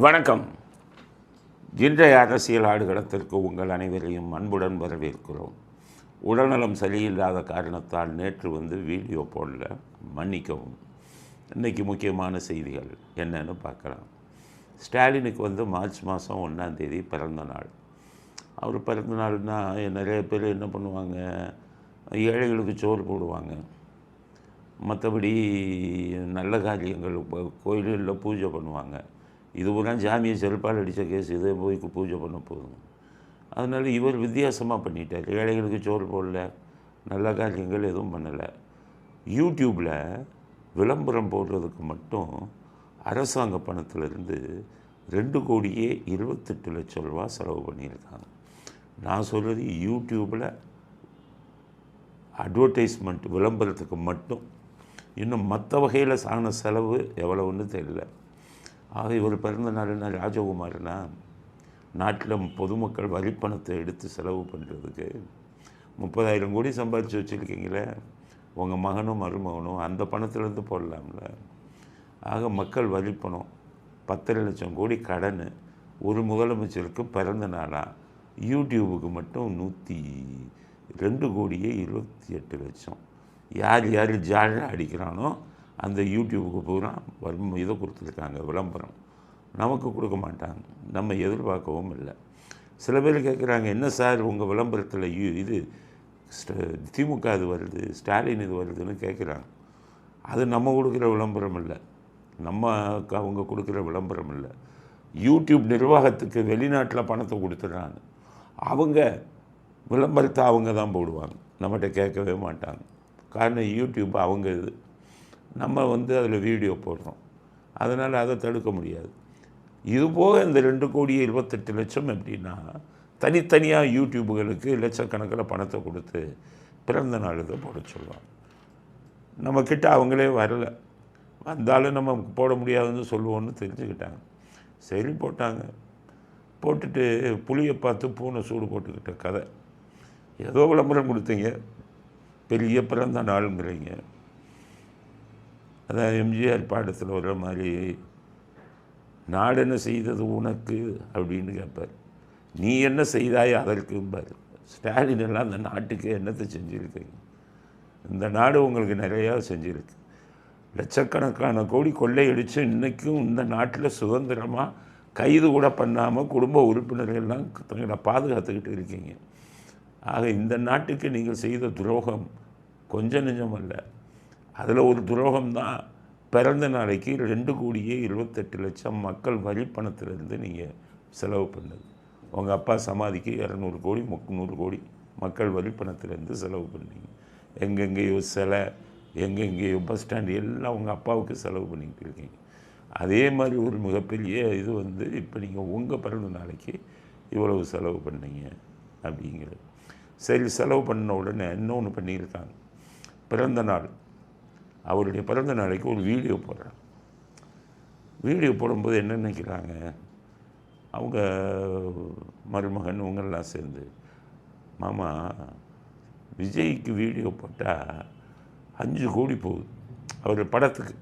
வணக்கம். இன்றைய அரசியல் ஆடுகளத்திற்கு உங்கள் அனைவரையும் அன்புடன் வரவேற்கிறோம். உடல்நலம் சரியில்லாத காரணத்தால் நேற்று வீடியோ போடல, மன்னிக்கவும். இன்றைக்கி முக்கியமான செய்திகள் என்னன்னு பார்க்கலாம். ஸ்டாலினுக்கு மார்ச் மாதம் 1ஆம் தேதி பிறந்த நாள். அவர் பிறந்த நாள்னால் நிறைய பேர் என்ன பண்ணுவாங்க, ஏழைகளுக்கு சோறு போடுவாங்க, மற்றபடி நல்ல காரியங்கள் கோயிலில் பூஜை பண்ணுவாங்க. இது பூரா ஜாமியை செருப்பால் அடித்த கேஸ், இதை போய் பூஜை பண்ண போதும். அதனால் இவர் வித்தியாசமாக பண்ணிட்டார். ஏழைகளுக்கு சோறு போடல, நல்ல காரியங்கள் எதுவும் பண்ணலை. யூடியூப்பில் விளம்பரம் போடுறதுக்கு மட்டும் அரசாங்க பணத்திலிருந்து 2,28,00,000 ரூபா செலவு பண்ணியிருக்காங்க. நான் சொல்கிறது யூடியூப்பில் அட்வர்டைஸ்மெண்ட் விளம்பரத்துக்கு மட்டும். இன்னும் மற்ற வகையில் சாண செலவு எவ்வளவுன்னு தெரியல. ஆக இவர் பிறந்த நாள்னா ராஜகுமாரனா, நாட்டில் பொதுமக்கள் வரிப்பணத்தை எடுத்து செலவு பண்ணுறதுக்கு 30,000 கோடி சம்பாதிச்சு வச்சுருக்கீங்களே, உங்கள் மகனும் மருமகனும் அந்த பணத்திலேருந்து போடலாம்ல. ஆக மக்கள் வரிப்பணம் 10,00,000 கோடி கடன் ஒரு முதலமைச்சருக்கு பிறந்த நாளாக யூடியூபுக்கு மட்டும் 102,28,00,000. யார் யார் ஜாலியாக அடிக்கிறானோ அந்த யூடியூபுக்கு பூரா இதை கொடுத்துருக்காங்க, விளம்பரம். நமக்கு கொடுக்க மாட்டாங்க, நம்ம எதிர்பார்க்கவும் இல்லை. சில பேர் கேட்குறாங்க, என்ன சார் உங்கள் விளம்பரத்தில் இது திமுக இது வருது, ஸ்டாலின் இது வருதுன்னு கேட்குறாங்க. அது நம்ம கொடுக்குற விளம்பரம் இல்லை, அவங்க கொடுக்குற விளம்பரம் இல்லை. யூடியூப் நிர்வாகத்துக்கு வெளிநாட்டில் பணத்தை கொடுத்துட்றாங்க. அவங்க விளம்பரத்தை அவங்க தான் போடுவாங்க, நம்மகிட்ட கேட்கவே மாட்டாங்க. காரணம் யூடியூப் அவங்க இது, நம்ம அதில் வீடியோ போடுறோம். அதனால் அதை தடுக்க முடியாது. இதுபோக இந்த 2,28,00,000 எப்படின்னா, தனித்தனியாக யூடியூபுகளுக்கு லட்சக்கணக்கில் பணத்தை கொடுத்து பிறந்த நாள் இதை போட சொல்லுவாங்க. நம்மக்கிட்ட அவங்களே வரலை, வந்தாலும் நம்ம போட முடியாதுன்னு சொல்லுவோன்னு தெரிஞ்சுக்கிட்டாங்க. சரி போட்டாங்க. போட்டுட்டு புளியை பார்த்து பூனை சூடு போட்டுக்கிட்ட கதை. ஏதோ விளம்பரம் கொடுத்தீங்க, பெரிய பிறந்த நாளுங்கிறீங்க. அதான் எம்ஜிஆர் பாடத்தில் வர்ற மாதிரி, நாடு என்ன செய்தது உனக்கு அப்படின்னு கேட்பார். நீ என்ன செய்தாய் அதற்கும்பார். ஸ்டாலின் எல்லாம் அந்த நாட்டுக்கு என்னத்தை செஞ்சுருக்கீங்க? இந்த நாடு உங்களுக்கு நிறையா செஞ்சுருக்கு. லட்சக்கணக்கான கோடி கொள்ளையடித்து இன்றைக்கும் இந்த நாட்டில் சுதந்திரமாக கைது கூட பண்ணாமல் குடும்ப உறுப்பினர்கள்லாம் தங்களை பாதுகாத்துக்கிட்டு இருக்கீங்க. ஆக இந்த நாட்டுக்கு நீங்கள் செய்த துரோகம் கொஞ்சம் நெஞ்சம் அல்ல. அதில் ஒரு துரோகம்தான் பிறந்த நாளைக்கு 2,28,00,000 மக்கள் வரி பணத்திலிருந்து நீங்கள் செலவு பண்ணது. உங்கள் அப்பா சமாதிக்கு 200 கோடி 300 கோடி மக்கள் வரி பணத்திலேருந்து செலவு பண்ணீங்க. எங்கெங்கேயோ சிலை, எங்கெங்கேயோ பஸ் ஸ்டாண்டு எல்லாம் உங்கள் அப்பாவுக்கு செலவு பண்ணிக்கிட்டு இருக்கீங்க. அதே மாதிரி ஒரு மிகப்பெரிய இது இப்போ நீங்கள் உங்கள் பிறந்த நாளைக்கு இவ்வளவு செலவு பண்ணீங்க அப்படிங்கிறது. சரி, செலவு பண்ண உடனே இன்னொன்று பண்ணியிருக்காங்க. பிறந்த நாள், அவருடைய பிறந்த நாளைக்கு ஒரு வீடியோ போடுறாங்க. வீடியோ போடும்போது என்ன நினைக்கிறாங்க, அவங்க மருமகன் இவங்கெல்லாம் சேர்ந்து, மாமா விஜய்க்கு வீடியோ போட்டால் 5 கோடி போகுது. அவர் படத்துக்கு,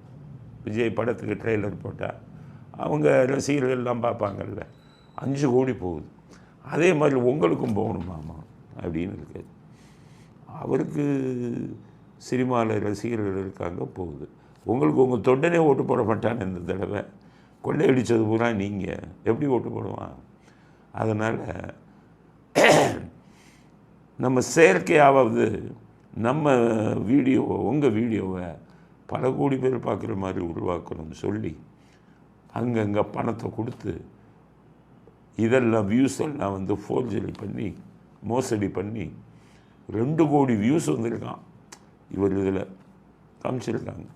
விஜய் படத்துக்கு ட்ரெய்லர் போட்டால் அவங்க ரசிகர்கள்லாம் பார்ப்பாங்கல்ல, 5 கோடி போகுது. அதே மாதிரி உங்களுக்கும் போகணும் மாமா அப்படின்னு இருக்குது. அவருக்கு சினிமாவில் ரசிகர்கள் இருக்காங்க, போகுது. உங்களுக்கு உங்கள் தொண்டனே ஓட்டு போட மாட்டான்னு இந்த தடவை. கொள்ளையடித்தது பூரா நீங்கள் எப்படி ஓட்டு போடுவான்? அதனால் நம்ம செயற்கையாவது நம்ம வீடியோவை, உங்கள் வீடியோவை பல கோடி பேர் பார்க்குற மாதிரி உருவாக்கணும்னு சொல்லி அங்கங்கே பணத்தை கொடுத்து இதெல்லாம் வியூஸ் எல்லாம் ஃபோர்ஜரி பண்ணி மோசடி பண்ணி 2 கோடி வியூஸ் வந்திருக்கான். இவர் இதில் காமிச்சிருக்காங்க.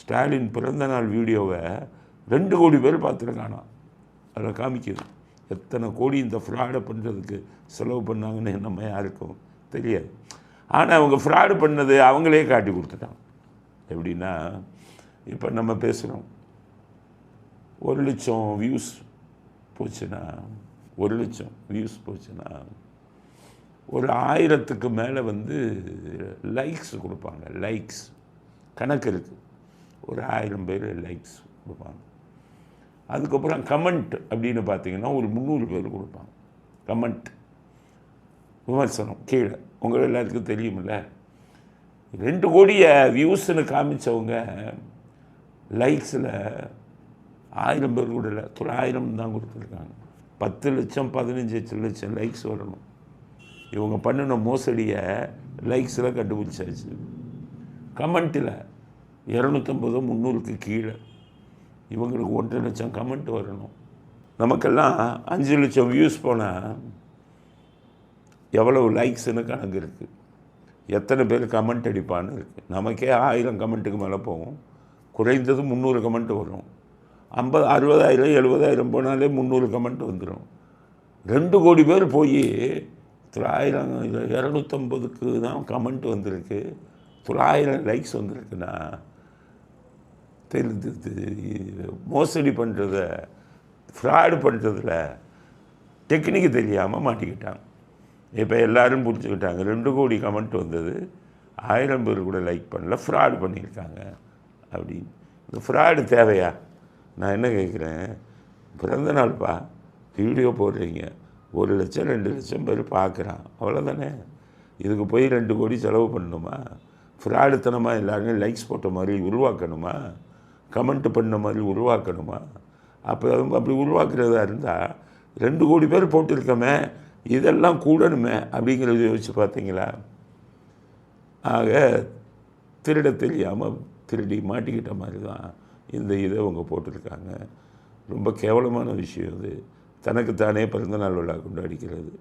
ஸ்டாலின் பிறந்தநாள் வீடியோவை 2 கோடி பேர் பார்த்துருக்கானா, அதில் காமிக்குது. எத்தனை கோடி இந்த ஃப்ராடை பண்ணுறதுக்கு செலவு பண்ணாங்கன்னு நம்ம யாருக்கும் தெரியாது. ஆனால் அவங்க ஃப்ராடு பண்ணது அவங்களே காட்டி கொடுத்துட்டாங்க. எப்படின்னா, இப்போ நம்ம பேசுகிறோம், 1,00,000 வியூஸ் போச்சுன்னா, 1,00,000 வியூஸ் போச்சுன்னா ஒரு 1000க்கு மேலே லைக்ஸ் கொடுப்பாங்க. லைக்ஸ் கணக்கு இருக்குது. ஒரு 1000 பேர் லைக்ஸ் கொடுப்பாங்க. அதுக்கப்புறம் கமெண்ட் அப்படின்னு பார்த்தீங்கன்னா ஒரு 300 பேர் கொடுப்பாங்க. கமெண்ட் விமர்சனம் கீழே உங்கள் எல்லாருக்கும் தெரியுமில்ல. 2 கோடியை வியூஸ்ன்னு காமிச்சவங்க லைக்ஸில் 1000 பேர் கூட இல்லை, 900 தான் கொடுத்துருக்காங்க. 10 லட்சம் 15 லட்சம் லைக்ஸ் வரணும். இவங்க பண்ணின மோசடியை லைக்ஸில் கண்டுபிடிச்சாச்சு. கமெண்ட்டில் 250 300க்கு கீழே இவங்களுக்கு 1.5 லட்சம் கமெண்ட் வரணும். நமக்கெல்லாம் 5 லட்சம் வியூஸ் போனால் எவ்வளவு லைக்ஸ்ன்னு கணக்கு இருக்குது, எத்தனை பேர் கமெண்ட் அடிப்பான்னு இருக்குது. நமக்கே 1000 கமெண்ட்டுக்கு மேலே போகும், குறைந்தது 300 கமெண்ட் வரும். 50 60,000 70,000 போனாலே 300 கமெண்ட் வந்துடும். 2 கோடி பேர் போய் 250க்கு தான் கமெண்ட் வந்திருக்கு, 900 லைக்ஸ் வந்திருக்குன்னா மோசடி பண்ணுறத ஃப்ராடு பண்ணுறதுல டெக்னிக்கு தெரியாமல் மாட்டிக்கிட்டாங்க. இப்போ எல்லோரும் புரிஞ்சுக்கிட்டாங்க. 2 கோடி கமெண்ட் வந்தது, 1000 பேர் கூட லைக் பண்ணல, ஃப்ராடு பண்ணியிருக்காங்க அப்படின்னு. இந்த ஃப்ராடு தேவையா? நான் என்ன கேட்குறேன், பிறந்த நாள்ப்பா வீடியோ போடுறீங்க, 1 லட்சம் 2 லட்சம் பேர் பார்க்குறான், அவ்வளோதானே. இதுக்கு போய் 2 கோடி செலவு பண்ணணுமா? ஃப்ராடுத்தனமாக எல்லாருமே லைக்ஸ் போட்ட மாதிரி உருவாக்கணுமா? கமெண்ட் பண்ண மாதிரி உருவாக்கணுமா? அப்படி உருவாக்குறதா இருந்தால் 2 கோடி பேர் போட்டிருக்கோமே, இதெல்லாம் கூடணுமே அப்படிங்கிறத யோசிச்சு பார்த்தீங்களா? ஆக திருட தெரியாமல் திருடி மாட்டிக்கிட்ட மாதிரி தான் இந்த இதை அவங்க போட்டிருக்காங்க. ரொம்ப கேவலமான விஷயம் இது. தனக்குத்தானே பிறந்தநாள் விழா கொண்டாடிக்கிறது.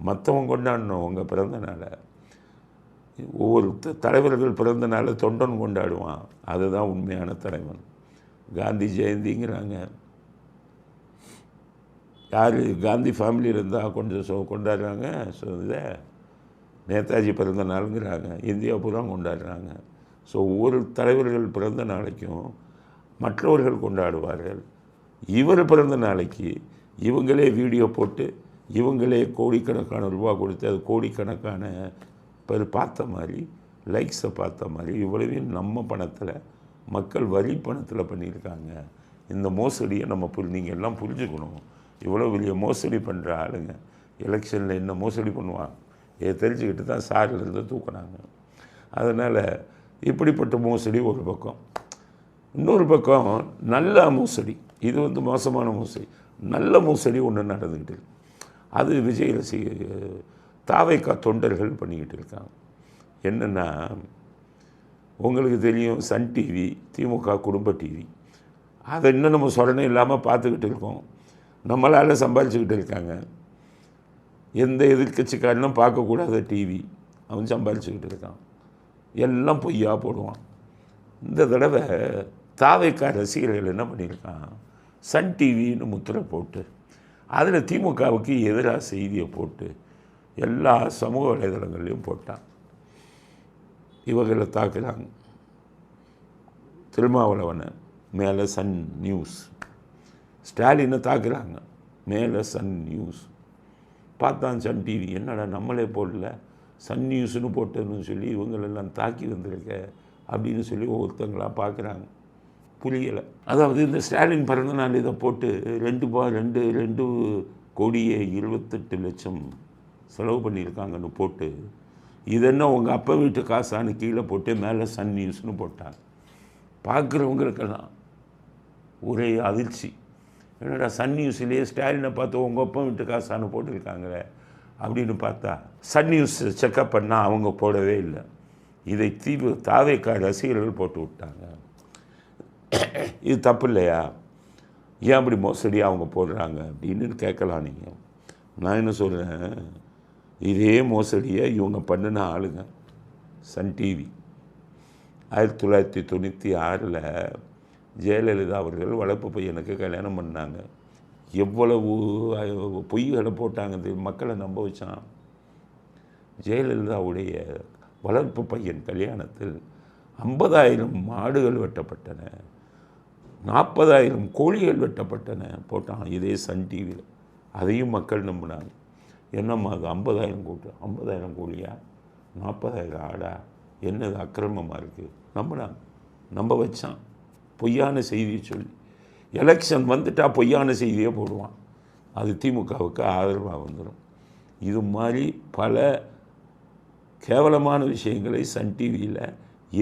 மற்றவங்க கொண்டாடணும் உங்கள் பிறந்த நாளை. ஒவ்வொரு தலைவர்கள் பிறந்த நாளை தொண்டன் கொண்டாடுவான், அதுதான் உண்மையான தலைவன். காந்தி ஜெயந்திங்கிறாங்க, யார் காந்தி ஃபேமிலி இருந்தால் கொஞ்சம் கொண்டாடுறாங்க. ஸோ இதை நேதாஜி பிறந்த நாளுங்கிறாங்க, இந்தியா பூரா கொண்டாடுறாங்க. ஸோ ஒவ்வொரு தலைவர்கள் பிறந்த நாளைக்கும் மற்றவர்கள் கொண்டாடுவார்கள். இவர் பிறந்த நாளைக்கு இவங்களே வீடியோ போட்டு இவங்களே கோடிக்கணக்கான ரூபா கொடுத்து அது கோடிக்கணக்கான பேர் பார்த்த மாதிரி, லைக்ஸை பார்த்த மாதிரி, இவ்வளவையும் நம்ம பணத்தில், மக்கள் வரி பணத்தில் பண்ணியிருக்காங்க. இந்த மோசடியை நம்ம நீங்கள் எல்லாம் புரிஞ்சுக்கணும். இவ்வளோ பெரிய மோசடி பண்ணுற ஆளுங்க எலெக்ஷனில் என்ன மோசடி பண்ணுவான் இதை தெரிஞ்சுக்கிட்டு தான் சாரிலிருந்து தூக்குனாங்க. அதனால் இப்படிப்பட்ட மோசடி ஒரு பக்கம். இன்னொரு பக்கம் நல்ல மோசடி, இது மோசமான மோசடி. நல்ல மோசடி ஒன்று நடந்துக்கிட்டு இருக்கு. அது விஜய் தாவைக்கா தொண்டர்கள் பண்ணிக்கிட்டு இருக்காங்க. என்னென்னா, உங்களுக்கு தெரியும் சன் டிவி, திமுக குடும்ப டிவி, அதை இன்னும் நம்ம சொரணை இல்லாமல் பார்த்துக்கிட்டு இருக்கோம். நம்மளால் சம்பாதிச்சுக்கிட்டு இருக்காங்க. எந்த எதிர்கட்சிக்காரனும் பார்க்கக்கூடாத டிவி அவன் சம்பாதிச்சுக்கிட்டு இருக்கான். எல்லாம் பொய்யா போடுவான். இந்த தடவை தாவைக்கா ரசிகர்கள் என்ன பண்ணியிருக்கான், சன் டிவின்னு முத்திரை போட்டு அதில் திமுகவுக்கு எதிராக செய்தியை போட்டு எல்லா சமூக வலைதளங்கள்லையும் போட்டான். இவர்களை தாக்குறாங்க. திருமாவளவனை மேலே சன் நியூஸ், ஸ்டாலினை தாக்குறாங்க மேலே சன் நியூஸ். பார்த்தான் சன் டிவி, என்னடா நம்மளே போடல, சன் நியூஸ்னு போட்டதுன்னு சொல்லி இவங்களெல்லாம் தாக்கி வந்திருக்க அப்படின்னு சொல்லி ஒவ்வொருத்தங்களாக பார்க்குறாங்க. புரியலை. அதாவது இந்த ஸ்டாலின் பிறந்த நாள் இதை போட்டு 2 கோடியே 28 லட்சம் செலவு பண்ணியிருக்காங்கன்னு போட்டு, இதென்ன உங்கள் அப்பா வீட்டு காசான்னு கீழே போட்டு மேலே சன் நியூஸ்னு போட்டாங்க. பார்க்குறவங்களுக்கெல்லாம் ஒரே அதிர்ச்சி. என்னடா சன் நியூஸ்லேயே ஸ்டாலினை பார்த்து உங்கள் அப்பா வீட்டு காசான்னு போட்டிருக்காங்களே அப்படின்னு பார்த்தா, சன் நியூஸ் செக்கப் பண்ணால் அவங்க போடவே இல்லை. இதை தாவைக்கா ரசிகர்கள் போட்டு விட்டாங்க. இது தப்பு இல்லையா? ஏன் அப்படி மோசடியாக அவங்க போடுறாங்க அப்படின்னு கேட்கலாம் நீங்கள். நான் என்ன சொல்கிறேன், இதே மோசடியை இவங்க பண்ணின ஆளுங்க சன் டிவி 1996 ஜெயலலிதா அவர்கள் வளர்ப்பு பையனுக்கு கல்யாணம் பண்ணாங்க. எவ்வளவு பொய்களை போட்டாங்க, மக்களை நம்ப வச்சான். ஜெயலலிதாவுடைய வளர்ப்பு பையன் கல்யாணத்தில் 50,000 மாடுகள் வெட்டப்பட்டன, 40,000 கோழிகள் வெட்டப்பட்டன போட்டான் இதே சன் டிவியில். அதையும் மக்கள் நம்பினாங்க. என்னம்மா அது 50,000 கோழியா, 40,000 ஆடா, என்னது அக்கிரமமாக இருக்குது, நம்பினாங்க. நம்ப வச்சான் பொய்யான செய்தியை சொல்லி. எலெக்ஷன் வந்துட்டால் பொய்யான செய்தியே போடுவான். அது திமுகவுக்கு ஆதரவாக வந்துடும். இது மாதிரி பல கேவலமான விஷயங்களை சன் டிவியில்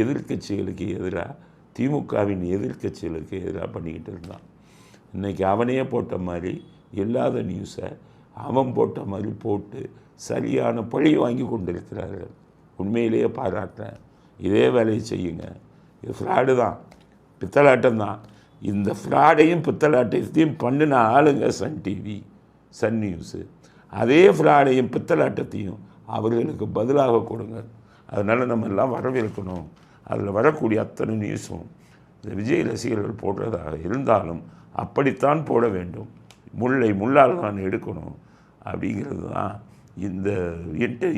எதிர்க்கட்சிகளுக்கு எதிராக, திமுகவின் எதிர்க்கட்சிகளுக்கு எதிராக பண்ணிக்கிட்டு இருந்தான். இன்றைக்கி அவனையே போட்ட மாதிரி இல்லாத நியூஸை அவன் போட்ட மாதிரி போட்டு சரியான பழி வாங்கி கொண்டிருக்கிறார்கள். உண்மையிலேயே பாராட்டுறேன். இதே வேலையை செய்யுங்க. இது ஃப்ராடு தான், பித்தலாட்டம் தான். இந்த ஃப்ராடையும் பித்தலாட்டத்தையும் பண்ணின ஆளுங்க சன் டிவி, சன் நியூஸு. அதே ஃப்ராடையும் பித்தலாட்டத்தையும் அவர்களுக்கு பதிலாக கொடுங்க. அதனால் நம்ம எல்லாம் வரவேற்கணும். அதில் வரக்கூடிய அத்தனை நியூஸும் இந்த விஜய் ரசிகர்கள் போடுறதாக இருந்தாலும் அப்படித்தான் போட வேண்டும். முல்லை முள்ளால் தான் எடுக்கணும் அப்படிங்கிறது தான் இந்த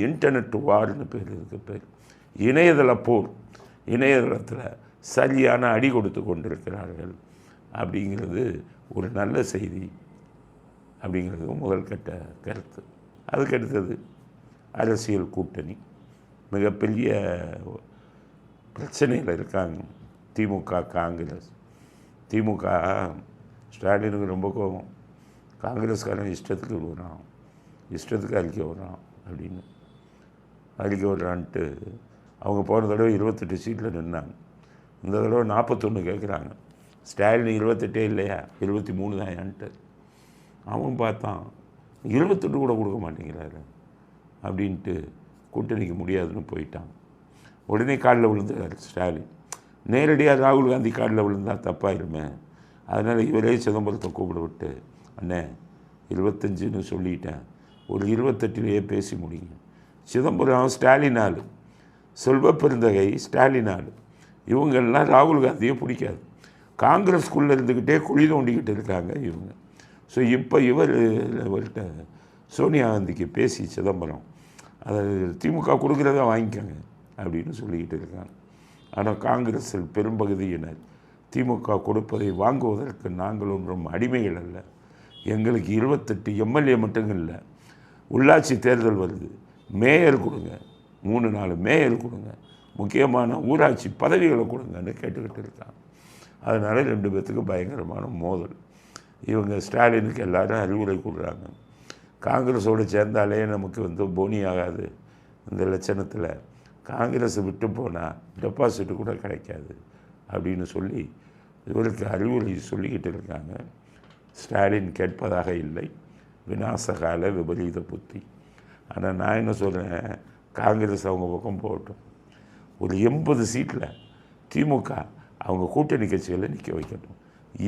இன்டர்நெட் வார்னு பேர், இதுக்கு பேர் இணையதள போர். இணையதளத்தில் சரியான அடி கொடுத்து கொண்டிருக்கிறார்கள் அப்படிங்கிறது ஒரு நல்ல செய்தி அப்படிங்கிறது முதல் கட்ட கருத்து. அதுக்கடுத்தது அரசியல் கூட்டணி மிகப்பெரிய பிரச்சனையில் இருக்காங்க திமுக காங்கிரஸ். திமுக ஸ்டாலினுக்கு ரொம்ப கோபம். காங்கிரஸ்காரன் இஷ்டத்துக்கு விடுறான், இஷ்டத்துக்கு அறிக்கை விடுறான் அப்படின்னு அறிக்கை விடுறான்ட்டு அவங்க போன தடவை 28 சீட்டில் நின்னாங்க. இந்த தடவை 41 கேட்குறாங்க. ஸ்டாலின் 28 இல்லையா, 23 தான் ஏன்ட்டு. அவன் பார்த்தான் 28 கூட கொடுக்க மாட்டேங்கிறாரு அப்படின்ட்டு கூட்டணிக்கு முடியாதுன்னு போயிட்டான். உடனே காலில் விழுந்தார் ஸ்டாலின். நேரடியாக ராகுல் காந்தி காலில் விழுந்தால் தப்பாயிருமே, அதனால் இவரே சிதம்பரத்தை கூப்பிட விட்டு, அண்ணே 25ன்னு சொல்லிட்டேன், ஒரு 28லேயே பேசி முடியுங்க. சிதம்பரம் ஸ்டாலின் ஆள், செல்வ பெருந்தகை ஸ்டாலின் ஆள். இவங்கெல்லாம் ராகுல் காந்தியை பிடிக்காது. காங்கிரஸ்குள்ளே இருந்துக்கிட்டே குழி தோண்டிக்கிட்டு இருக்காங்க இவங்க. ஸோ இப்போ இவர்கிட்ட சோனியா காந்திக்கு பேசி சிதம்பரம் அதை திமுக கொடுக்குறத வாங்கிக்கோங்க அப்படின்னு சொல்லிக்கிட்டு இருக்காங்க. ஆனால் காங்கிரஸில் பெரும்பகுதியினர் திமுக கொடுப்பதை வாங்குவதற்கு நாங்கள் ஒன்றும் அடிமைகள் அல்ல. எங்களுக்கு 28 எம்எல்ஏ மட்டும் இல்லை, உள்ளாட்சி தேர்தல் வருது, மேயர் கொடுங்க, 3-4 மேயர் கொடுங்க, முக்கியமான ஊராட்சி பதவிகளை கொடுங்கன்னு கேட்டுக்கிட்டு இருக்காங்க. அதனால் 2 பேர்த்துக்கு பயங்கரமான மோதல். இவங்க ஸ்டாலினுக்கு எல்லோரும் அறிவுரை கொடுக்குறாங்க. காங்கிரஸோடு சேர்ந்தாலே நமக்கு போனி ஆகாது, இந்த லட்சணத்தில் காங்கிரஸை விட்டு போனால் டெபாசிட்டு கூட கிடைக்காது அப்படின்னு சொல்லி இவருக்கு அறிவுரை சொல்லிக்கிட்டு இருக்காங்க. ஸ்டாலின் கேட்பதாக இல்லை, விநாசகால விபரீத புத்தி. ஆனால் நான் என்ன சொல்கிறேன், காங்கிரஸ் அவங்க பக்கம் போகட்டும். ஒரு 80 சீட்டில் திமுக அவங்க கூட்டணி கட்சிகளை நிற்க வைக்கட்டும்.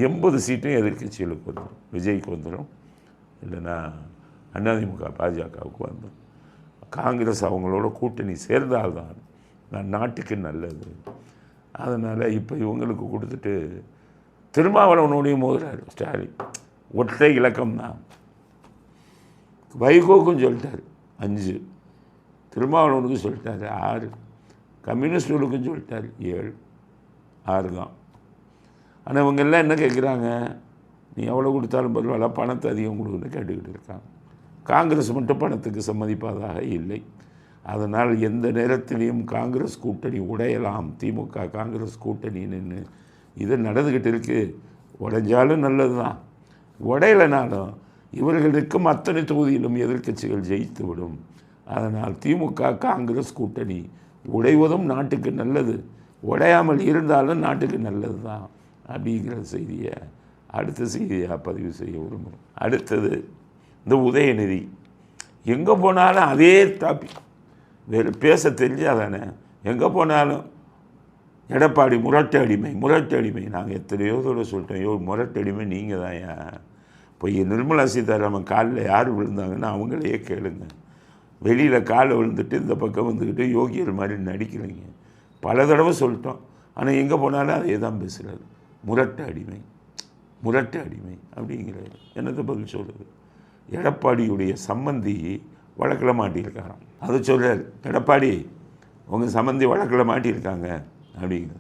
80 சீட்டும் எதிர்கட்சிகளுக்கு வந்துடும், விஜய்க்கு வந்துடும், இல்லைன்னா அதிமுக பாஜகவுக்கு வந்துடும். காங்கிரஸ் அவங்களோட கூட்டணி சேர்ந்தால்தான் நாட்டுக்கு நல்லது. அதனால் இப்போ இவங்களுக்கு கொடுத்துட்டு திருமாவளவனோடையும் மோதுறாரு ஸ்டாலின். ஒற்றை இலக்கம்தான். வைகோக்கும் சொல்லிட்டார் 5, திருமாவளவனுக்கு சொல்லிட்டார் 6, கம்யூனிஸ்டுகளுக்கும் சொல்லிட்டார் 7, 6 தான். ஆனால் இவங்க எல்லாம் என்ன கேட்குறாங்க, நீ எவ்வளோ கொடுத்தாலும் பரவாயில்ல, பணத்தை அதிகம் கொடுக்குன்னு கேட்டுக்கிட்டு இருக்காங்க. காங்கிரஸ் மட்டும் பணத்துக்கு சம்மதிப்பதாக இல்லை. அதனால் எந்த நேரத்திலையும் காங்கிரஸ் கூட்டணி உடையலாம். திமுக காங்கிரஸ் கூட்டணின்னு இது நடந்துக்கிட்டு இருக்குது. உடைஞ்சாலும் நல்லது தான், உடையலைனாலும் இவர்களுக்கும் அத்தனை தொகுதியிலும் எதிர்க்கட்சிகள் ஜெயித்து விடும். அதனால் திமுக காங்கிரஸ் கூட்டணி உடைவதும் நாட்டுக்கு நல்லது, உடையாமல் இருந்தாலும் நாட்டுக்கு நல்லது தான் அப்படிங்கிற செய்தியை அடுத்த செய்தியாக பதிவு செய்ய விரும்புகிறோம். அடுத்தது இந்த உதயநிதி. எங்கே போனாலும் அதே டாபிக், வேறு பேச தெரிஞ்சாதானே. எங்கே போனாலும் எடப்பாடி முரட்டு அடிமை, முரட்டு அடிமை. நாங்கள் எத்தனையோ தடவை சொல்லிட்டோம், முரட்டு அடிமை நீங்கள் தான். ஏன் போய் நிர்மலா சீதாராமன் காலில் யார் விழுந்தாங்கன்னு அவங்களையே கேளுங்க. வெளியில் காலில் விழுந்துட்டு இந்த பக்கம் வந்துக்கிட்டு யோகியர் மாதிரி நடிக்கிறீங்க. பல தடவை சொல்லிட்டோம். ஆனால் எங்கே போனாலும் அதே தான் பேசுகிறாரு. முரட்டு அடிமை, முரட்டு அடிமை அப்படிங்கிறாரு. என்னத்தை பதில் சொல்கிறது? எடப்பாடியுடைய சம்மந்தி வழக்கில் மாட்டியிருக்காராம். அதை சொல்கிறார், எடப்பாடி உங்கள் சம்மந்தி வழக்கில் மாட்டியிருக்காங்க அப்படிங்கிற.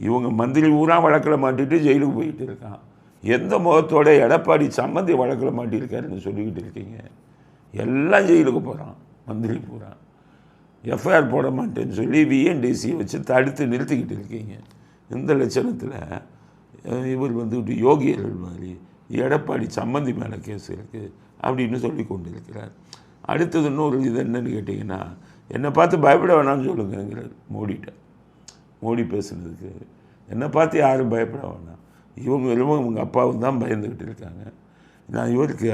இவங்க மந்திரி ஊரா வழக்கில் மாட்டிட்டு ஜெயிலுக்கு போயிட்டு இருக்கான். எந்த முகத்தோட எடப்பாடி சம்மந்தி வழக்கில் மாட்டியிருக்காருன்னு சொல்லிக்கிட்டு இருக்கீங்க? எல்லாம் ஜெயிலுக்கு போகிறான் மந்திரி பூரா. எஃப்ஐஆர் போட மாட்டேன்னு சொல்லி விஎன்டிசியை வச்சு தடுத்து நிறுத்திக்கிட்டு இருக்கீங்க. இந்த லட்சணத்தில் இவர் வந்து யோகியர்கள் மாதிரி எடப்பாடி சம்மந்தி மேலே கேஸ் இருக்குது அப்படின்னு சொல்லி கொண்டு இருக்கிறார். அடுத்தது இன்னொரு இது என்னன்னு கேட்டிங்கன்னா, என்னை பார்த்து பயப்பட வேணாம்னு சொல்லுங்கிறார் மோடி பேசுனதுக்கு. என்னை பார்த்து யாரும் பயப்பட வேணாம், இவங்க அப்பாவும் தான் பயந்துக்கிட்டு இருக்காங்க. நான் இவருக்கு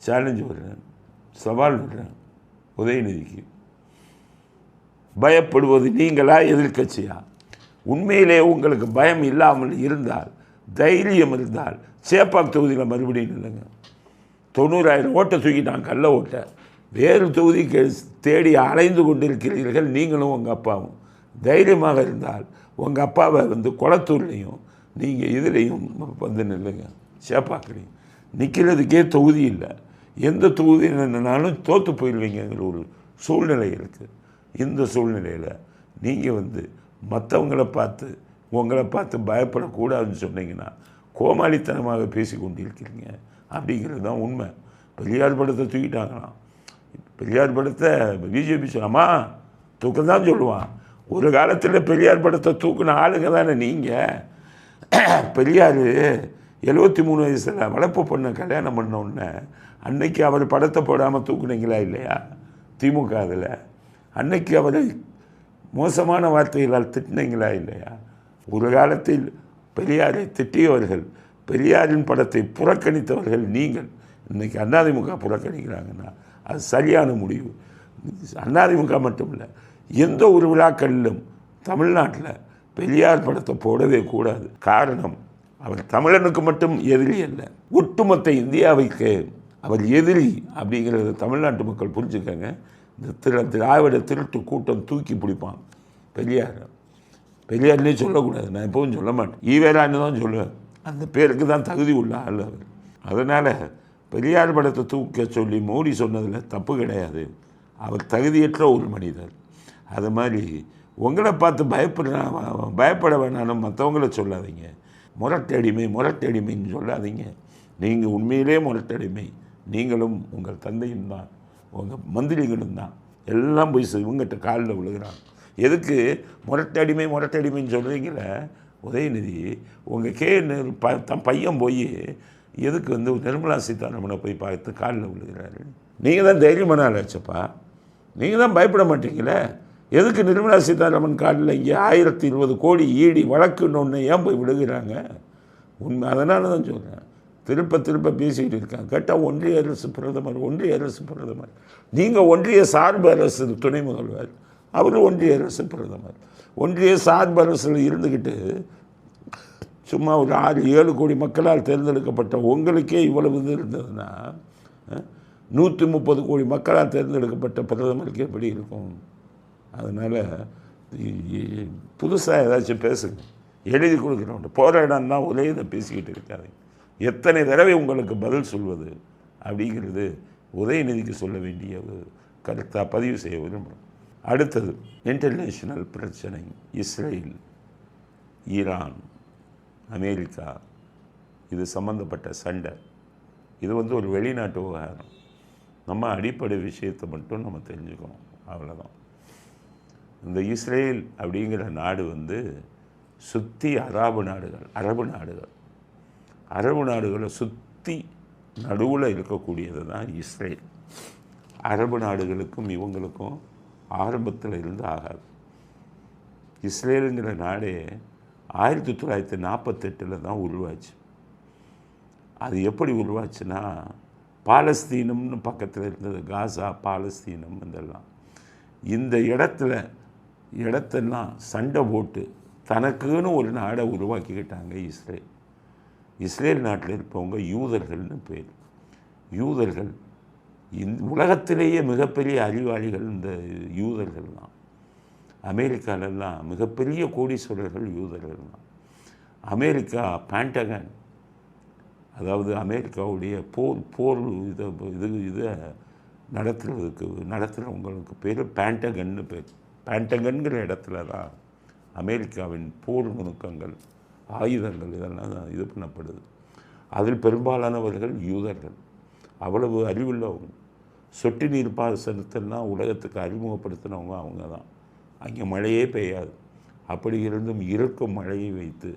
சேலஞ்சு விடுறேன், சவால் விடுறேன் உதயநிதிக்கு. பயப்படுவது நீங்களா எதிர்க்கட்சியா? உண்மையிலே உங்களுக்கு பயம் இல்லாமல் இருந்தால், தைரியம் இருந்தால், சேப்பாக் தொகுதியில் மறுபடியும் இல்லைங்க. 90,000 ஓட்டை தூக்கிட்டான், கள்ள ஓட்டை. வேறு தொகுதிக்கு தேடி அலைந்து கொண்டிருக்கிறீர்கள் நீங்களும் உங்கள் அப்பாவும். தைரியமாக இருந்தால் உங்கள் அப்பாவை வந்து குளத்தூர்லையும் நீங்கள் இதுலேயும் வந்து நில்லுங்க. சேப்பாக்கலையும் நிற்கிறதுக்கே தொகுதி இல்லை. எந்த தொகுதி என்னன்னாலும் தோற்று போயிடுவீங்கிற ஒரு சூழ்நிலை இருக்குது. இந்த சூழ்நிலையில் நீங்கள் வந்து மற்றவங்களை பார்த்து உங்களை பார்த்து பயப்படக்கூடாதுன்னு சொன்னீங்கன்னா கோமாளித்தனமாக பேசி கொண்டிருக்கிறீங்க. அப்படிங்கிறது தான் உண்மை. பெரியார் படத்தை தூக்கிட்டாங்களாம். பெரியார் படத்தை பிஜேபி சொல்லாமா தூக்க தான் சொல்லுவான். ஒரு காலத்தில் பெரியார் படத்தை தூக்குன ஆளுங்க தானே நீங்கள். பெரியார் 73 வயசில் வளர்ப்பு பொண்ணை கல்யாணம் பண்ண உடனே அன்னைக்கு அவர் படத்தை போடாமல் தூக்குனீங்களா இல்லையா திமுக? அதில் அன்னைக்கு அவரை மோசமான வார்த்தைகளால் திட்டினீங்களா இல்லையா? ஒரு காலத்தில் பெரியாரை திட்டியவர்கள், பெரியாரின் படத்தை புறக்கணித்தவர்கள் நீங்கள். இன்றைக்கி அதிமுக புறக்கணிக்கிறாங்கன்னா அது சரியான முடிவு. அதிமுக மட்டும் இல்லை, எந்த ஒரு விழாக்களிலும் தமிழ்நாட்டில் பெரியார் படத்தை போடவே கூடாது. காரணம், அவர் தமிழனுக்கு மட்டும் எதிரி அல்ல, ஒட்டுமொத்த இந்தியாவுக்கு அவர் எதிரி அப்படிங்கிறத தமிழ்நாட்டு மக்கள் புரிஞ்சுக்கங்க. இந்த திராவிட திருட்டு கூட்டம் தூக்கி பிடிப்பான் பெரியார்னே சொல்லக்கூடாது. நான் எப்பவும் சொல்ல மாட்டேன், ஈவேரான்னு தான் சொல்லுவேன். அந்த பேருக்கு தான் தகுதி உள்ள ஆள் அவர். அதனால் பெரியார் படத்தை தூக்க சொல்லி மோடி சொன்னதில் தப்பு கிடையாது. அவர் தகுதியற்ற ஒரு மனிதர். அது மாதிரி உங்களை பார்த்து பயப்பட வேணாலும் மற்றவங்கள சொல்லாதீங்க. முரட்டடிமைன்னு சொல்லாதீங்க. நீங்கள் உண்மையிலே முரட்டடிமை. நீங்களும் உங்கள் தந்தையும் தான், உங்கள் மந்திரிகளும் தான். எல்லாம் போய் இவங்ககிட்ட காலில் விழுகிறாங்க. எதுக்கு முரட்டடிமைன்னு சொல்கிறீங்களே உதயநிதி? உங்கள் தன் பையன் போய் எதுக்கு வந்து நிர்மலா சீதாராமனை போய் பார்த்து காலில் விழுகிறாரு? நீங்கள் தான் தைரியமான ஆளாச்சப்பா, நீங்கள் தான் பயப்பட மாட்டீங்களே. எதுக்கு நிர்மலா சீதாராமன் காலில் இங்கே 1020 கோடி ஈடி வழக்குன்னு ஒன்று ஏன் போய் விழுகிறாங்க? உண்மை. அதனால தான் சொல்கிறேன், திருப்ப பேசிக்கிட்டு இருக்காங்க. கேட்டால் ஒன்றிய அரசு பிரதமர். நீங்கள் ஒன்றிய சார்பு அரசு துணை முதல்வர், அவர் ஒன்றிய அரசு பிரதமர். ஒன்றிய சார்பு அரசில் இருந்துக்கிட்டு சும்மா ஒரு 6-7 கோடி மக்களால் தேர்ந்தெடுக்கப்பட்ட உங்களுக்கே இவ்வளவு இது இருந்ததுன்னா 130 கோடி மக்களால் தேர்ந்தெடுக்கப்பட்ட பிரதமருக்கு எப்படி இருக்கும்? அதனால் புதுசாக ஏதாச்சும் பேசுங்க, எழுதி கொடுக்குறோம். போராடன்னா ஒரே இதை பேசிக்கிட்டு இருக்காது. எத்தனை தடவை உங்களுக்கு பதில் சொல்வது அப்படிங்கிறது உதயநிதிக்கு சொல்ல வேண்டிய கருத்தாக பதிவு செய்ய விரும்புகிறோம். அடுத்தது இன்டர்நேஷ்னல் பிரச்சனை. இஸ்ரேல், ஈரான், அமெரிக்கா, இது சம்மந்தப்பட்ட சண்டை. இது வந்து ஒரு வெளிநாட்டு விவகாரம். நம்ம அடிப்படை விஷயத்தை மட்டும் நம்ம தெரிஞ்சுக்கணும், அவ்வளோதான். இந்த இஸ்ரேல் அப்படிங்கிற நாடு வந்து சுற்றி அரபு நாடுகளை சுற்றி நடுவில் இருக்கக்கூடியது தான் இஸ்ரேல். அரபு நாடுகளுக்கும் இவங்களுக்கும் ஆரம்பத்தில் இருந்து ஆகாது. இஸ்ரேலுங்கிற நாடே 1948 தான் உருவாச்சு. அது எப்படி உருவாச்சுன்னா, பாலஸ்தீனம்னு பக்கத்தில் இருந்தது, காசா, பாலஸ்தீனம் இதெல்லாம். இந்த இடத்தெல்லாம் சண்டை போட்டு தனக்குன்னு ஒரு நாடை உருவாக்கிக்கிட்டாங்க இஸ்ரேல் நாட்டில் இருப்பவங்க யூதர்கள்னு பேர். யூதர்கள் உலகத்திலேயே மிகப்பெரிய அறிவாளிகள் இந்த யூதர்கள் தான். அமெரிக்காலெல்லாம் மிகப்பெரிய கோடீஸ்வரர்கள் யூதர்கள் தான். அமெரிக்கா பேண்டகன், அதாவது அமெரிக்காவுடைய போர் இதை நடத்துகிறவங்களுக்கு பேர் பேண்டகன்னு பேர். பேண்டகன்கிற இடத்துல தான் அமெரிக்காவின் போர் நுணுக்கங்கள், ஆயுதங்கள் இதெல்லாம் இது பண்ணப்படுது. அதில் பெரும்பாலானவர்கள் யூதர்கள். அவ்வளவு அறிவுள்ளவங்க. சொட்டு நீர் பாசனத்தெல்லாம் உலகத்துக்கு அறிமுகப்படுத்தினவங்க அவங்க தான். அங்கே மழையே பெய்யாது. அப்படி இருந்தும் இருக்கும் மழையை வைத்து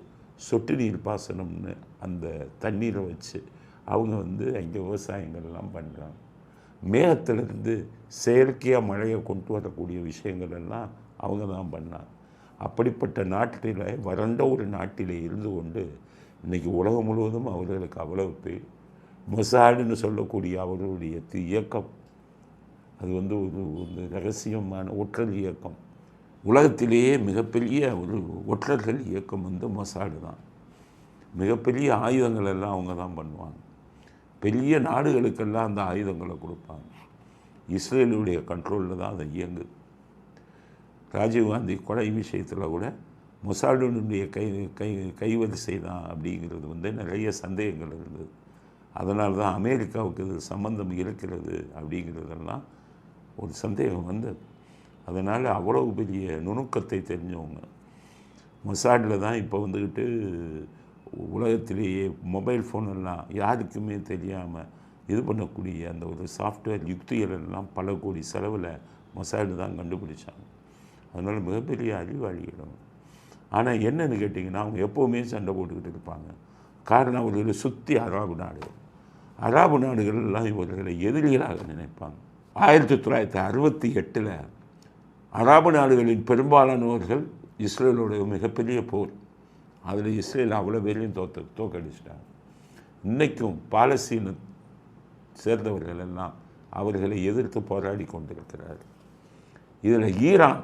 சொட்டு நீர் பாசனம்னு அந்த தண்ணீரை வச்சு அவங்க வந்து அங்கே விவசாயங்கள்லாம் பண்ணுறாங்க. மேகத்திலிருந்து செயற்கையாக மழையை கொண்டு வரக்கூடிய விஷயங்கள் எல்லாம் அவங்க தான் பண்ணாங்க. அப்படிப்பட்ட நாட்டில், வறண்ட ஒரு நாட்டில் இருந்து கொண்டு இன்றைக்கி உலகம் முழுவதும் அவர்களுக்கு அவ்வளவு பேர். மொசாடுன்னு சொல்லக்கூடிய அவர்களுடைய இயக்கம் அது வந்து ஒரு ரகசியமான ஒற்றல் இயக்கம். உலகத்திலேயே மிகப்பெரிய ஒரு ஒற்றர்கள் இயக்கம் வந்து மொசாடு தான். மிகப்பெரிய ஆயுதங்கள் எல்லாம் அவங்க தான் பண்ணுவாங்க. பெரிய நாடுகளுக்கெல்லாம் அந்த ஆயுதங்களை கொடுப்பாங்க. இஸ்ரேலுடைய கண்ட்ரோலில் தான் அதை இயங்குது. ராஜீவ்காந்தி கொலை விஷயத்தில் கூட மொசாடுனுடைய கைவரிசை தான் அப்படிங்கிறது வந்து நிறைய சந்தேகங்கள் இருந்தது. அதனால தான் அமெரிக்காவுக்கு இது சம்பந்தம் இருக்கிறது அப்படிங்கிறதெல்லாம் ஒரு சந்தேகம் வந்தது. அதனால் அவ்வளவு பெரிய நுணுக்கத்தை தெரிஞ்சவங்க மொசாடில் தான் இப்போ வந்துக்கிட்டு உலகத்திலேயே மொபைல் ஃபோனெல்லாம் யாருக்குமே தெரியாமல் இது பண்ணக்கூடிய அந்த ஒரு சாஃப்ட்வேர் யுக்திகளெல்லாம் பல கோடி செலவில் மொசாடு தான் கண்டுபிடிச்சாங்க. அதனால் மிகப்பெரிய அறிவாளிகள். ஆனால் என்னென்னு கேட்டிங்கன்னா, அவங்க எப்போவுமே சண்டை போட்டுக்கிட்டு இருப்பாங்க. காரணம் அவர்களை சுற்றி அரபு நாடுகள் எல்லாம் இவர்களை எதிரிகளாக நினைப்பாங்க. 1968 அரபு நாடுகளின் பெரும்பாலானவர்கள் இஸ்ரேலோட மிகப்பெரிய போர், அதில் இஸ்ரேல் அவ்வளோ பேரையும் தோக்கடிச்சிட்டாங்க. இன்றைக்கும் பாலஸ்தீனை சேர்ந்தவர்கள் எல்லாம் அவர்களை எதிர்த்து போராடி கொண்டிருக்கிறார். இதில் ஈரான்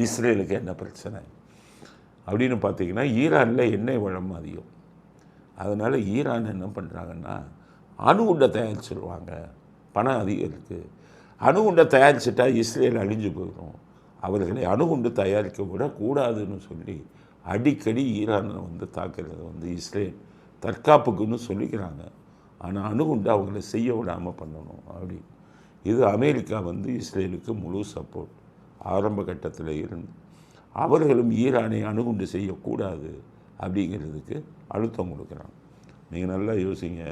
இஸ்ரேலுக்கு என்ன பிரச்சனை அப்படின்னு பார்த்தீங்கன்னா, ஈரானில் எண்ணெய் வளம் அதிகம். அதனால் ஈரான் என்ன பண்ணுறாங்கன்னா, அணுகுண்டை தயாரிச்சிருவாங்க. பணம் அதிகம் இருக்குது. அணுகுண்டை தயாரிச்சிட்டா இஸ்ரேல் அழிஞ்சு போயிடும். அவர்களை அணுகுண்டு தயாரிக்க விடக்கூடாதுன்னு சொல்லி அடிக்கடி ஈரானை வந்து தாக்குறது வந்து இஸ்ரேல் தற்காப்புக்குன்னு சொல்லிக்கிறாங்க. ஆனால் அணுகுண்டு அவங்களை செய்ய விடாமல் பண்ணணும் அப்படி. இது அமெரிக்கா வந்து இஸ்ரேலுக்கு முழு சப்போர்ட். ஆரம்ப கட்டத்தில் இருந்து அவர்களும் ஈரானை அணுகுண்டு செய்யக்கூடாது அப்படிங்கிறதுக்கு அழுத்தம் கொடுக்குறாங்க. நீங்கள் நல்லா யோசிங்க,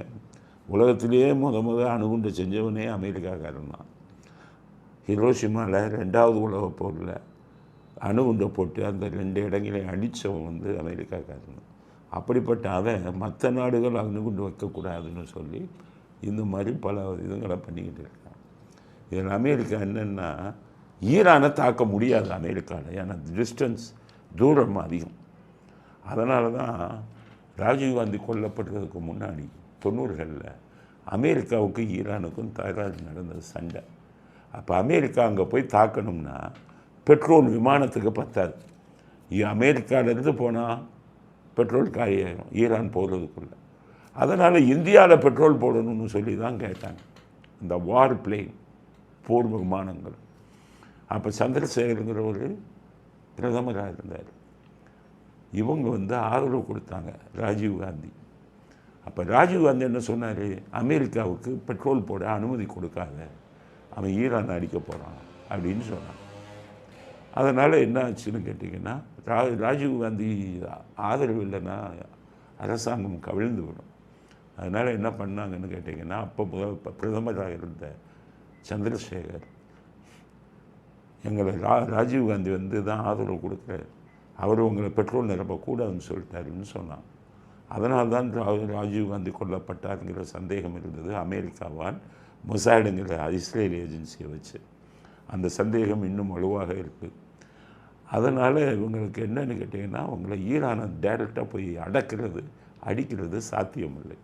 உலகத்திலேயே முத அணுகுண்டு செஞ்சவனே அமெரிக்காக்காரன் தான். ஹிரோஷிமாவில் 2வது உலகப் போரில் அணுகுண்டை போட்டு அந்த 2 இடங்களையும் அடித்தவன் வந்து அமெரிக்காக்காரன். அப்படிப்பட்ட அவன் மற்ற நாடுகள் அணுகுண்டு வைக்கக்கூடாதுன்னு சொல்லி இந்த மாதிரி பல இதுங்களை பண்ணிக்கிட்டு இருக்கான். இதில் அமெரிக்கா என்னென்னா, ஈரானை தாக்க முடியாது அமெரிக்காவில். ஏன்னா தூரம் அதிகம். அதனால தான் ராஜீவ்காந்தி கொல்லப்படுறதுக்கு முன்னாடி 90களில் அமெரிக்காவுக்கும் ஈரானுக்கும் தகராறு நடந்தது, சண்டை. அப்போ அமெரிக்கா அங்கே போய் தாக்கணும்னா பெட்ரோல் விமானத்துக்கு பத்தாது. அமெரிக்காவிலேருந்து போனால் பெட்ரோல் காலியாயிரும் ஈரான் போகிறதுக்குள்ளே. அதனால் இந்தியாவில் பெட்ரோல் போடணும்னு சொல்லி தான் கேட்டாங்க இந்த வார் பிளேன், போர் விமானங்கள். அப்போ சந்திரசேகருங்கிற ஒரு பிரதமராக இருந்தார். இவங்க வந்து ஆதரவு கொடுத்தாங்க ராஜீவ்காந்தி. அப்போ ராஜீவ்காந்தி என்ன சொன்னார், அமெரிக்காவுக்கு பெட்ரோல் போட அனுமதி கொடுக்காத, அவன் ஈரான் அடிக்க போகிறான் அப்படின்னு சொன்னான். அதனால் என்ன ஆச்சுன்னு கேட்டிங்கன்னா, ராஜீவ்காந்தி ஆதரவு இல்லைன்னா அரசாங்கம் கவிழ்ந்து விடும். அதனால் என்ன பண்ணாங்கன்னு கேட்டிங்கன்னா, அப்போ பிரதமராக இருந்த சந்திரசேகர் எங்களை ராஜீவ்காந்தி வந்து தான் ஆதரவு கொடுக்குறாரு, அவர் உங்களை பெட்ரோல் நிரப்பக்கூடாதுன்னு சொல்லிட்டாருன்னு சொன்னான். அதனால்தான் ராஜீவ்காந்தி கொல்லப்பட்டாருங்கிற சந்தேகம் இருந்தது அமெரிக்காவால் மொசாடுங்கிற இஸ்ரேல் ஏஜென்சியை வச்சு. அந்த சந்தேகம் இன்னும் வலுவாக இருக்குது. அதனால் இவங்களுக்கு என்னென்னு கேட்டிங்கன்னா, அவங்கள ஈரானை டைரெக்டாக போய் அடிக்கிறது சாத்தியமில்லை.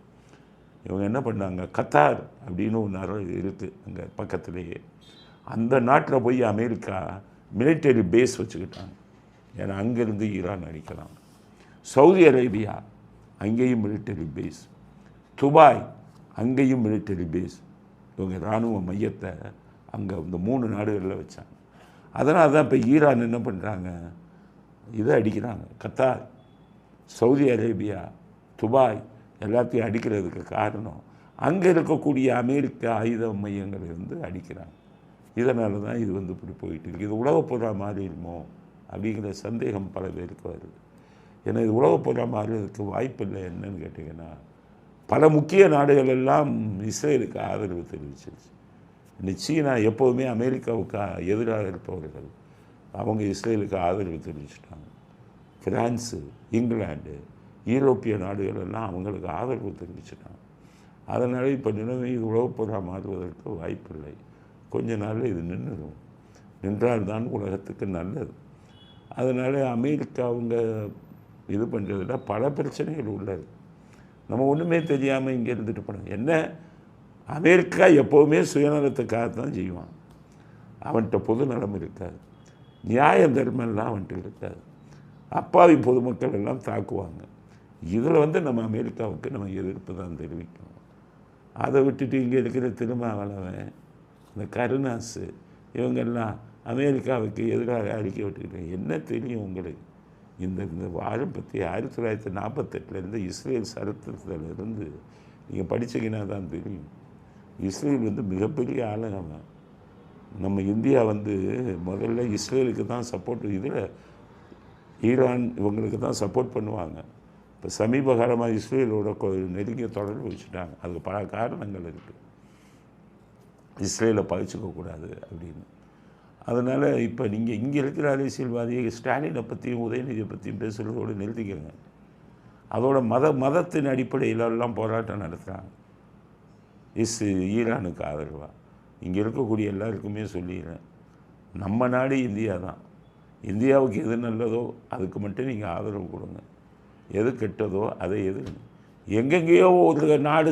இவங்க என்ன பண்ணாங்க, கத்தார் அப்படின்னு ஒரு நாடு இருக்குது அங்கே பக்கத்துலேயே, அந்த நாட்டில் போய் அமெரிக்கா மிலிட்டரி பேஸ் வச்சுக்கிட்டாங்க. ஏன்னா அங்கேருந்து ஈரான் அடிக்கலாம். சவுதி அரேபியா அங்கேயும் மிலிட்டரி பேஸ், துபாய் அங்கேயும் மிலிட்டரி பேஸ். இவங்க இராணுவ மையத்தை அங்கே இந்த 3 நாடுகளில் வச்சாங்க. அதனால தான் இப்போ ஈரான் என்ன பண்ணுறாங்க, இதை அடிக்கிறாங்க. கத்தார், சவுதி அரேபியா, துபாய் எல்லாத்தையும் அடிக்கிறதுக்கு காரணம் அங்கே இருக்கக்கூடிய அமெரிக்க ஆயுத மையங்களை வந்து அடிக்கிறாங்க. இதனால தான் இது வந்து இப்படி போயிட்டு இருக்குது. இது உலகப்போரா மாறிடுமோ அப்படிங்கிற சந்தேகம் பல பேருக்கு வருது. ஏன்னா இது உலகப்போரா மாறுறதுக்கு வாய்ப்பு இல்லை. என்னன்னு கேட்டிங்கன்னா, பல முக்கிய நாடுகள் எல்லாம் இஸ்ரேலுக்கு ஆதரவு தெரிவிச்சிருச்சு. இன்னைக்கு சீனா எப்போவுமே அமெரிக்காவுக்கு எதிராக இருப்பவர்கள் அவங்க இஸ்ரேலுக்கு ஆதரவு தெரிவிச்சிட்டாங்க. ஃப்ரான்ஸு, இங்கிலாந்து, யூரோப்பிய நாடுகள் எல்லாம் அவங்களுக்கு ஆதரவு தெரிவிச்சிட்டாங்க. அதனால் இப்போ நிலைமை இது உலகப்பொருளாக மாறுவதற்கு வாய்ப்பில்லை. கொஞ்ச நாளில் இது நின்றால்தான் உலகத்துக்கு நல்லது. அதனால் அமெரிக்கா அவங்க இது பண்ணுறதுல பல பிரச்சனைகள் உள்ளது. நம்ம ஒன்றுமே தெரியாமல் இங்கே இருந்துட்டு போனோம். என்ன, அமெரிக்கா எப்போவுமே சுயநலத்துக்காக தான் செய்வான். அவன்கிட்ட பொது நலம் இருக்காது, நியாய தர்மம்லாம் அவன்கிட்ட இருக்காது. அப்பாவி பொதுமக்கள் எல்லாம் தாக்குவாங்க. இதில் நம்ம அமெரிக்காவுக்கு நம்ம எதிர்ப்பு தான் தெரிவிக்கணும். அதை விட்டுட்டு இங்கே இருக்கிற திருமாவளவன், இந்த கருணாசு, இவங்கெல்லாம் அமெரிக்காவுக்கு எதிராக அறிக்கை விட்டுக்கிட்டேன். என்ன தெரியும் உங்களுக்கு? இந்த வாரம் பற்றி 1948 இஸ்ரேல் சரித்திரத்திலிருந்து நீங்கள் படித்தீங்கன்னா தான் தெரியும். இஸ்ரேல் மிகப்பெரிய ஆளுங்க. நம்ம இந்தியா முதல்ல இஸ்ரேலுக்கு தான் சப்போர்ட், இதில் ஈரான் இவங்களுக்கு தான் சப்போர்ட் பண்ணுவாங்க. இப்போ சமீப காலமாக இஸ்ரேலோட நெருங்கிய தொடர்பு வச்சுட்டாங்க. அதுக்கு பல காரணங்கள் இருக்குது. இஸ்ரேலை பழிச்சுக்கக்கூடாது அப்படின்னு. அதனால் இப்போ நீங்கள் இங்கே இருக்கிற அரசியல்வாதியை ஸ்டாலினை பற்றியும் உதயநிதியை பற்றியும் பேசுகிறதோடு நிறுத்திக்கிறங்க. அதோட மதத்தின் அடிப்படையிலெல்லாம் போராட்டம் நடத்துகிறாங்க. ஈரானுக்கு ஆதரவாக இங்கே இருக்கக்கூடிய எல்லாருக்குமே சொல்லிடுறேன், நம்ம நாடு இந்தியா தான். இந்தியாவுக்கு எது நல்லதோ அதுக்கு மட்டும் நீங்கள் ஆதரவு கொடுங்க. எது கெட்டதோ அதை எதிர்ங்க. எங்கெங்கேயோ ஒரு நாடு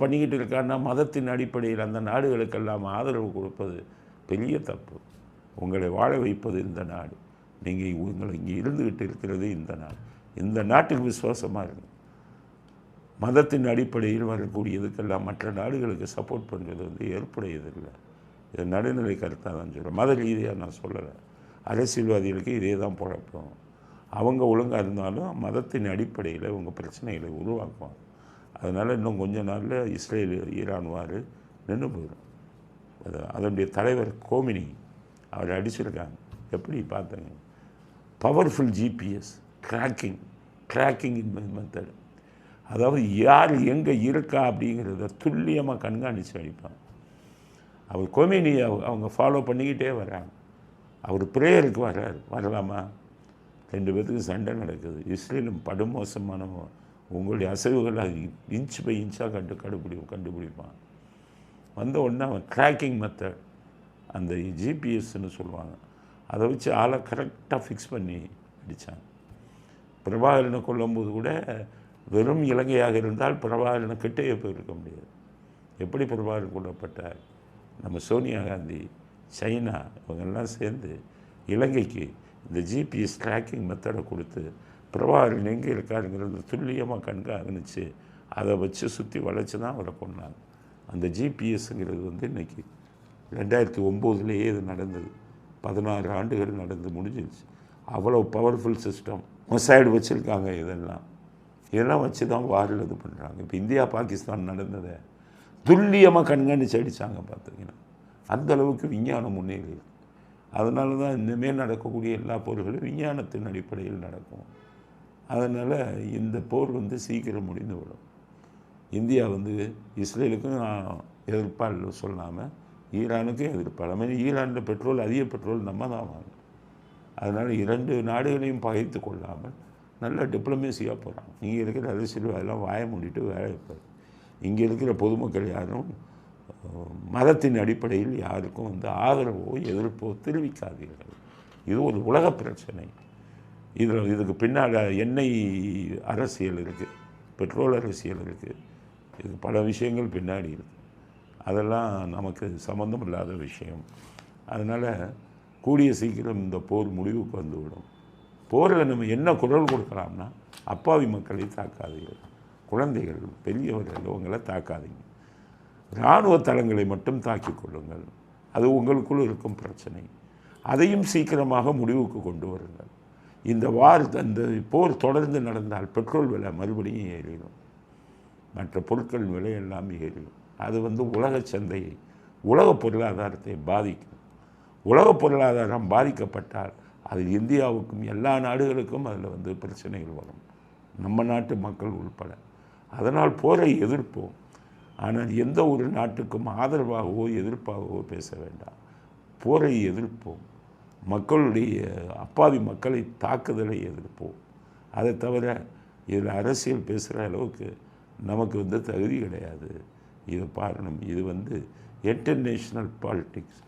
பண்ணிக்கிட்டு இருக்கான்னா மதத்தின் அடிப்படையில் அந்த நாடுகளுக்கெல்லாம் ஆதரவு கொடுப்பது பெரிய தப்பு. உங்களை வாழ வைப்பது இந்த நாடு. நீங்கள் உங்களை இங்கே இருந்துக்கிட்டு இருக்கிறது இந்த நாடு. இந்த நாட்டுக்கு விசுவாசமாக இருங்க. மதத்தின் அடிப்படையில் வரக்கூடியதுக்கெல்லாம் மற்ற நாடுகளுக்கு சப்போர்ட் பண்ணுறது ஏற்புடையதில்லை. இது நடுநிலை கருத்தாக தான் சொல்கிறேன். மத ரீதியாக நான் சொல்லலை. அரசியல்வாதிகளுக்கு இதே தான் குழப்பம். அவங்க ஒழுங்காக இருந்தாலும் மதத்தின் அடிப்படையில் உங்கள் பிரச்சனைகளை உருவாக்குவாங்க. அதனால் இன்னும் கொஞ்ச நாளில் இஸ்ரேல் ஈரான் வார் நின்று போயிடும். அதனுடைய தலைவர் கோமினி அவர் அடிச்சிருக்காங்க. எப்படி பார்த்தங்க? Powerful GPS tracking method. அதாவது யார் எங்கே இருக்கா அப்படிங்கிறத துல்லியமாக கண்காணித்து அடிப்பாங்க. அவர் கோமினி அவங்க ஃபாலோ பண்ணிக்கிட்டே வர்றாங்க. அவர் ப்ரேயருக்கு வரலாமா? 2 பேத்துக்கு சண்டை நடக்குது. இஸ்ரேலும் படுமோசமான உங்களுடைய அசைவுகளை இன்ச் பை இன்ச்சாக கண்டுபிடிப்பான். வந்த உடனே அவன் ட்ராக்கிங் மெத்தட், அந்த ஜிபிஎஸ்ன்னு சொல்லுவாங்க, அதை வச்சு ஆளை கரெக்டாக ஃபிக்ஸ் பண்ணி அடித்தான். பிரபாகரனை கொல்லும்போது கூட வெறும் இலங்கையாக இருந்தால் பிரபாகரனை கிட்டேயே போயிருக்க முடியாது. எப்படி பிரபாகரன் கொல்லப்பட்டார்? நம்ம சோனியா காந்தி, சைனா இவங்கெல்லாம் சேர்ந்து இலங்கைக்கு இந்த ஜிபிஎஸ் ட்ராக்கிங் மெத்தடை கொடுத்து பிரபாகரன் எங்கே இருக்காருங்கிறது துல்லியமாக கண்காணித்து அதை வச்சு சுற்றி வளைச்சி தான் அவரை கொண்டாங்க. அந்த ஜிபிஎஸ்ங்கிறது இன்றைக்கி 2009 இது நடந்தது. 16 ஆண்டுகள் நடந்து முடிஞ்சிருச்சு. அவ்வளோ பவர்ஃபுல் சிஸ்டம் மொசாய்டு வச்சுருக்காங்க. இதெல்லாம் வச்சு தான் வாரில் இது பண்ணுறாங்க. இப்போ இந்தியா பாகிஸ்தான் நடந்ததை துல்லியமாக கண்காணித்து அடித்தாங்க. பார்த்தீங்கன்னா அந்தளவுக்கு விஞ்ஞானம் முன்னேறி. அதனால தான் இனிமேல் நடக்கக்கூடிய எல்லா போர்களும் விஞ்ஞானத்தின் அடிப்படையில் நடக்கும். அதனால் இந்த போர் சீக்கிரம் முடிந்துவிடும். இந்தியா இஸ்ரேலுக்கும் எதிர்ப்பால் சொல்லாமல் ஈரானுக்கும் எதிர்ப்பால். அது மாதிரி ஈரானில் அதிக பெட்ரோல் நம்ம தான் வாங்கணும். அதனால் 2 நாடுகளையும் பகைத்து கொள்ளாமல் நல்ல டிப்ளமேசியாக போகிறாங்க. இங்கே இருக்கிற அரசியல் அதெல்லாம் வாய மூடிட்டு வேலை இருப்பார். இங்கே இருக்கிற பொதுமக்கள் யாரும் மதத்தின் அடிப்படையில் யாருக்கும் ஆதரவோ எதிர்ப்போ தெரிவிக்காதீர்கள். இது ஒரு உலக பிரச்சனை. இதுக்கு பின்னால் எண்ணெய் அரசியல் இருக்குது, பெட்ரோல் அரசியல் இருக்குது, இது பல விஷயங்கள் பின்னாடி இருக்குது. அதெல்லாம் நமக்கு சம்மந்தம் இல்லாத விஷயம். அதனால் கூடிய சீக்கிரம் இந்த போர் முடிவுக்கு வந்துவிடும். போரில் நம்ம என்ன குரல் கொடுக்கலாம்னா, அப்பாவி மக்களை தாக்காதீர்கள், குழந்தைகள் பெரியவர்கள் இவங்களை தாக்காதீங்க, இராணுவ தளங்களை மட்டும் தாக்கிக் கொள்ளுங்கள். அது உங்களுக்குள் இருக்கும் பிரச்சனை. அதையும் சீக்கிரமாக முடிவுக்கு கொண்டு வருங்கள். இந்த போர் தொடர்ந்து நடந்தால் பெட்ரோல் விலை மறுபடியும் ஏறிடும், மற்ற பொருட்கள் விலை எல்லாம் ஏறிடும். அது உலக சந்தையை, உலக பொருளாதாரத்தை பாதிக்கும். உலக பொருளாதாரம் பாதிக்கப்பட்டால் அது இந்தியாவுக்கும் எல்லா நாடுகளுக்கும் அதில் பிரச்சனைகள் வரும், நம்ம நாட்டு மக்கள் உள்பட. அதனால் போரை எதிர்ப்போம். ஆனால் எந்த ஒரு நாட்டுக்கும் ஆதரவாகவோ எதிர்ப்பாகவோ பேச வேண்டாம். போரை எதிர்ப்போம். மக்களுடைய அப்பாவி மக்களை தாக்குதலை எதிர்ப்போம். அதை தவிர இதில் அரசியல் பேசுகிற அளவுக்கு நமக்கு தகுதி கிடையாது. இது பாருணும், இது இன்டர்நேஷ்னல் பாலிட்டிக்ஸ்,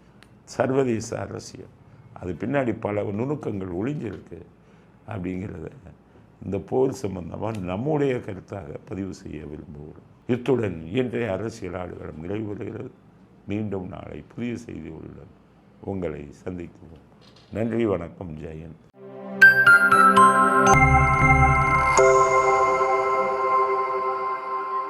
சர்வதேச அரசியல். அது பின்னாடி பல நுணுக்கங்கள் ஒளிஞ்சிருக்கு அப்படிங்கிறத இந்த போர் சம்பந்தமாக நம்முடைய கருத்தாக பதிவு செய்ய விரும்புகிறோம். இத்துடன் இன்றைய அரசியல் ஆடுகளம் நிறைவு பெறுகிறது. மீண்டும் நாளை புதிய செய்திகளுடன் உங்களை சந்திக்குவோம். நன்றி, வணக்கம், ஜெயந்த்.